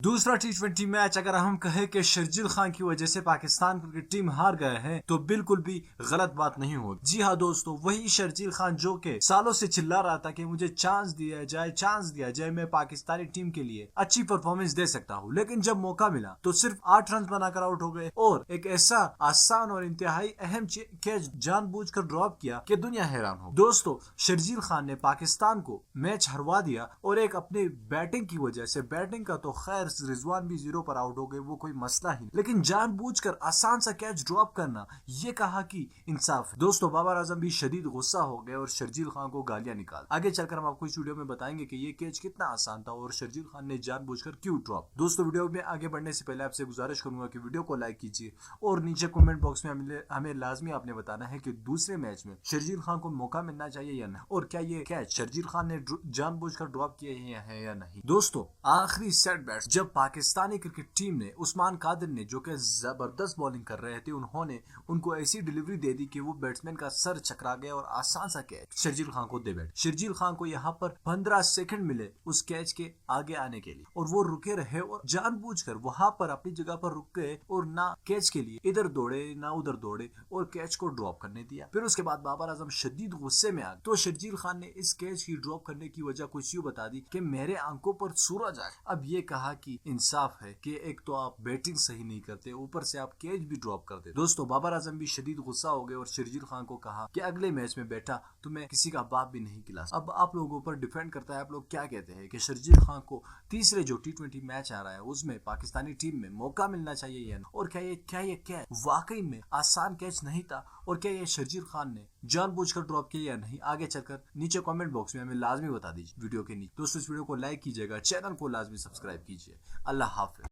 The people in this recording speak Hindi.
दूसरा टी20 मैच अगर हम कहें कि शर्जील खान की वजह से पाकिस्तान क्रिकेट टीम हार गए हैं तो बिल्कुल भी गलत बात नहीं होगी। जी हाँ दोस्तों, वही शर्जील खान जो के सालों से चिल्ला रहा था कि मुझे चांस दिया जाए, मैं पाकिस्तानी टीम के लिए अच्छी परफॉर्मेंस दे सकता हूँ, लेकिन जब मौका मिला तो सिर्फ 8 रन बनाकर आउट हो गए और एक ऐसा आसान और इंतहाई अहम कैच जानबूझकर ड्रॉप किया कि दुनिया हैरान हो। दोस्तों, शर्जील खान ने पाकिस्तान को मैच हरवा दिया और एक अपनी बैटिंग की वजह से, बैटिंग का तो खैर रिजवान भी 0 पर आउट हो गए, वो कोई मसला ही, लेकिन जानबूझकर आसान सा कैच ड्रॉप करना, ये कहा कि इंसाफ है। दोस्तों, बाबर आजम भी शदीद गुस्सा हो गए और शर्जील खान को गालियां निकाल। आगे चलकर हम आपको इस वीडियो में बताएंगे कि ये कैच कितना आसान था और शर्जील खान ने जानबूझकर क्यों ड्रॉप। दोस्तों, वीडियो में आगे बढ़ने से पहले आपसे गुजारिश करूंगा कि वीडियो को लाइक कीजिए और नीचे कमेंट बॉक्स में हमें लाजमी आपने बताना है कि दूसरे मैच में शर्जील खान को मौका मिलना चाहिए या नहीं, और क्या ये कैच शर्जील खान ने जानबूझकर ड्रॉप किए हैं या नहीं। दोस्तों, आखिरी सेट बैट्स जब पाकिस्तानी क्रिकेट टीम ने उस्मान कादिर ने, जो कि जबरदस्त बॉलिंग कर रहे थे, उन्होंने उनको ऐसी डिलीवरी दे दी कि वो बैट्समैन का सर चकरा गया और आसान सा कैच शर्जील खान को दे बैठ। शर्जील खान को यहाँ पर 15 सेकंड मिले उस कैच के आगे आने के लिए और वो रुके रहे और जानबूझकर वहां पर अपनी जगह पर रुक गए और ना कैच के लिए इधर दौड़े ना उधर दौड़े और कैच को ड्रॉप करने दिया। फिर उसके बाद बाबर आजम शदीद गुस्से में आ गए तो शर्जील खान ने इस कैच की ड्रॉप करने की वजह कुछ यूं बता दी कि मेरे आंखों पर सूरज आ गया। अब ये कहा कि इंसाफ है कि एक तो आप बैटिंग सही नहीं करते, ऊपर से आप कैच भी ड्रॉप करते। दोस्तों, बाबर आजम भी शदीद गुस्सा हो गए और शर्जील खान को कहा कि अगले मैच में बेटा तुम्हें किसी का बाप भी नहीं खिला। अब आप लोगों पर डिपेंड करता है, आप लोग क्या कहते हैं कि शर्जील खान को तीसरे जो टी20 मैच आ रहा है उसमें पाकिस्तानी टीम में मौका मिलना चाहिए या नहीं, और क्या ये कैच वाकई में आसान कैच नहीं था, और क्या ये शर्जील खान ने जानबूझकर ड्रॉप किया या नहीं। आगे चलकर नीचे कमेंट बॉक्स में हमें लाजमी बता दीजिए वीडियो के नीचे। दोस्तों, इस वीडियो को लाइक कीजिएगा, चैनल को लाजमी सब्सक्राइब कीजिए। अल्लाह हाफिज।